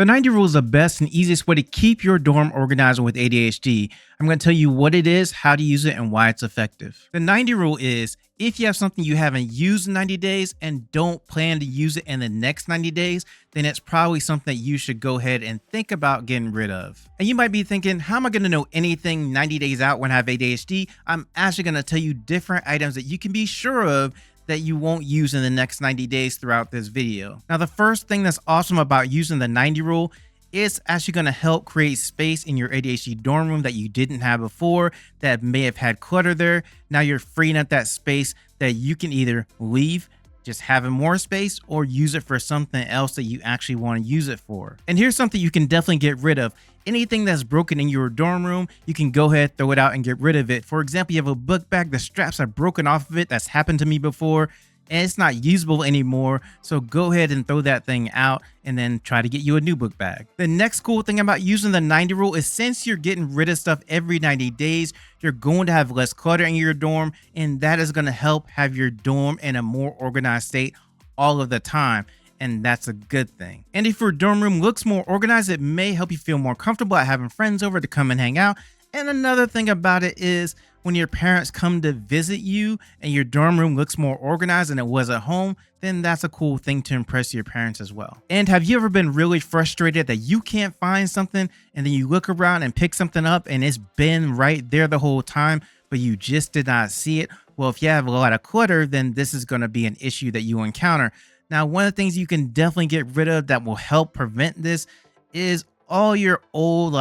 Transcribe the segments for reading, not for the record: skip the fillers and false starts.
The 90 rule is the best and easiest way to keep your dorm organized with ADHD. I'm going to tell you what it is, how to use it, and why it's effective. The 90 rule is if you have something you haven't used in 90 days and don't plan to use it in the next 90 days, then it's probably something that you should go ahead and think about getting rid of. And you might be thinking, how am I going to know anything 90 days out when I have ADHD? I'm actually going to tell you different items that you can be sure of that you won't use in the next 90 days throughout this video. Now, the first thing that's awesome about using the 90 rule is actually going to help create space in your ADHD dorm room that you didn't have before, that may have had clutter there. Now you're freeing up that space that you can either leave, just having more space, or use it for something else that you actually want to use it for. And here's something you can definitely get rid of. Anything that's broken in your dorm room, you can go ahead, throw it out, and get rid of it. For example, you have a book bag, the straps are broken off of it. That's happened to me before, and it's not usable anymore. So go ahead and throw that thing out and then try to get you a new book bag. The next cool thing about using the 90 rule is since you're getting rid of stuff every 90 days, you're going to have less clutter in your dorm, and that is going to help have your dorm in a more organized state all of the time. And that's a good thing. And if your dorm room looks more organized, it may help you feel more comfortable at having friends over to come and hang out. And another thing about it is when your parents come to visit you and your dorm room looks more organized than it was at home, then that's a cool thing to impress your parents as well. And have you ever been really frustrated that you can't find something and then you look around and pick something up and it's been right there the whole time, but you just did not see it? Well, if you have a lot of clutter, then this is going to be an issue that you encounter. Now, one of the things you can definitely get rid of that will help prevent this is all your old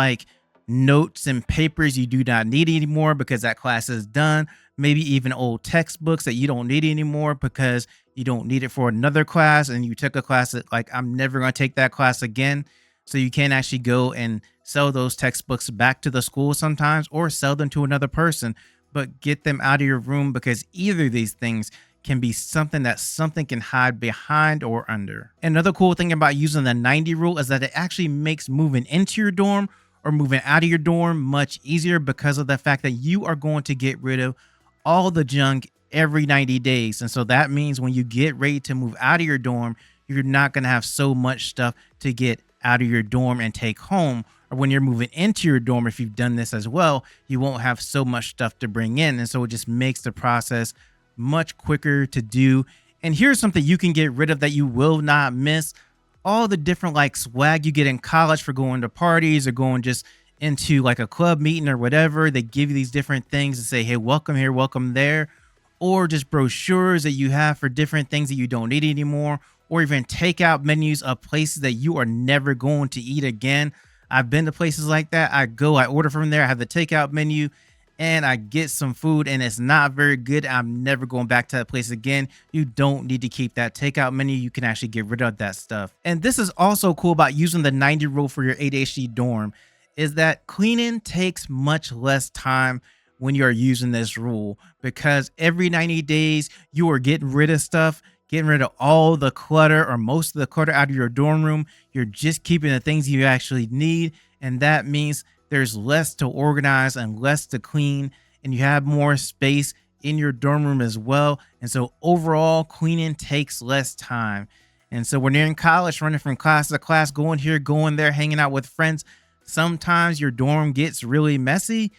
notes and papers you do not need anymore because that class is done. Maybe even old textbooks that you don't need anymore because you don't need it for another class and you took a class that I'm never going to take that class again. So you can actually go and sell those textbooks back to the school sometimes or sell them to another person, but get them out of your room because either of these things can be something that something can hide behind or under. Another cool thing about using the 90 rule is that it actually makes moving into your dorm or moving out of your dorm much easier because of the fact that you are going to get rid of all the junk every 90 days. And so that means when you get ready to move out of your dorm, you're not going to have so much stuff to get out of your dorm and take home. Or when you're moving into your dorm, if you've done this as well, you won't have so much stuff to bring in. And so it just makes the process much quicker to do. And here's something you can get rid of that you will not miss. All the different swag you get in college for going to parties or going just into a club meeting or whatever. They give you these different things and say, hey, welcome here, welcome there. Or just brochures that you have for different things that you don't need anymore. Or even takeout menus of places that you are never going to eat again. I've been to places like that. I order from there. I have the takeout menu and I get some food and it's not very good. I'm never going back to that place again. You don't need to keep that takeout menu. You can actually get rid of that stuff. And this is also cool about using the 90 rule for your ADHD dorm is that cleaning takes much less time when you're using this rule because every 90 days you are getting rid of stuff, getting rid of all the clutter or most of the clutter out of your dorm room. You're just keeping the things you actually need. And that means there's less to organize and less to clean, and you have more space in your dorm room as well. And so overall, cleaning takes less time. And so when you're in college, running from class to class, going here, going there, hanging out with friends, sometimes your dorm gets really messy,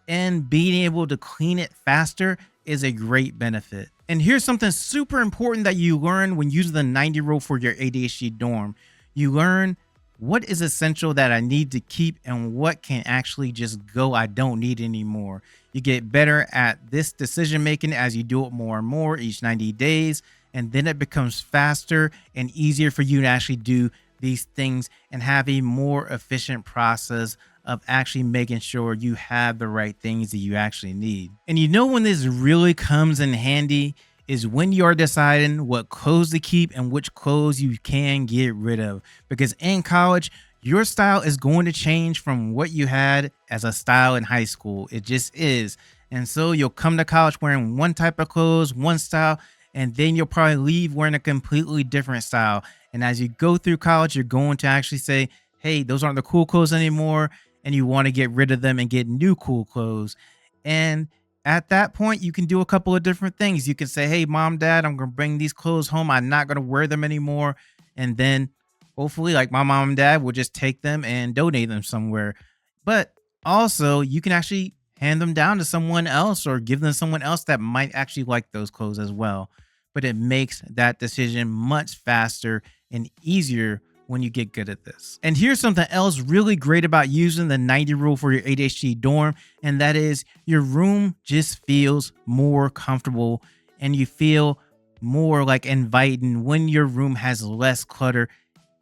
and being able to clean it faster is a great benefit. And here's something super important that you learn when using the 90 rule for your ADHD dorm. You learn what is essential that I need to keep and what can actually just go, I don't need anymore. You get better at this decision making as you do it more and more each 90 days. And then it becomes faster and easier for you to actually do these things and have a more efficient process of actually making sure you have the right things that you actually need. And you know when this really comes in handy is when you are deciding what clothes to keep and which clothes you can get rid of. Because in college, your style is going to change from what you had as a style in high school. It just is. And so you'll come to college wearing one type of clothes, one style, and then you'll probably leave wearing a completely different style. And as you go through college, you're going to actually say, hey, those aren't the cool clothes anymore. And you want to get rid of them and get new cool clothes. And at that point, you can do a couple of different things. You can say, hey, mom, dad, I'm going to bring these clothes home. I'm not going to wear them anymore. And then Hopefully, like my mom and dad will just take them and donate them somewhere. But also, you can actually hand them down to someone else or give them someone else that might actually like those clothes as well. But it makes that decision much faster and easier when you get good at this. And here's something else really great about using the 90 rule for your ADHD dorm, and that is your room just feels more comfortable and you feel more like inviting when your room has less clutter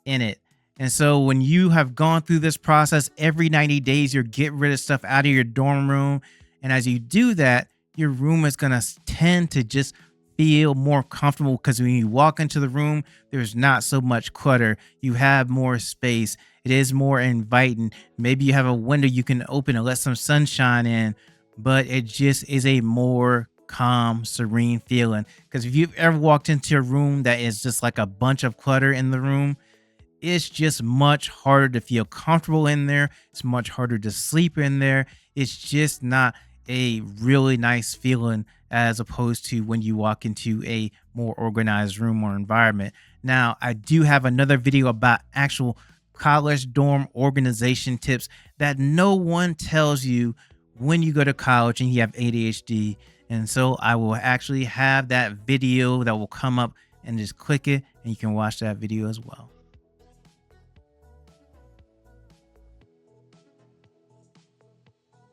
in it. And so when you have gone through this process every 90 days, you're getting rid of stuff out of your dorm room. And as you do that, your room is going to tend to just feel more comfortable because when you walk into the room, there's not so much clutter. You have more space. It is more inviting. Maybe you have a window you can open and let some sunshine in, but it just is a more calm, serene feeling. Because if you've ever walked into a room that is just like a bunch of clutter in the room, it's just much harder to feel comfortable in there. It's much harder to sleep in there. It's just not a really nice feeling as opposed to when you walk into a more organized room or environment. Now, I do have another video about actual college dorm organization tips that no one tells you when you go to college and you have ADHD. And so I will actually have that video that will come up, and just click it and you can watch that video as well.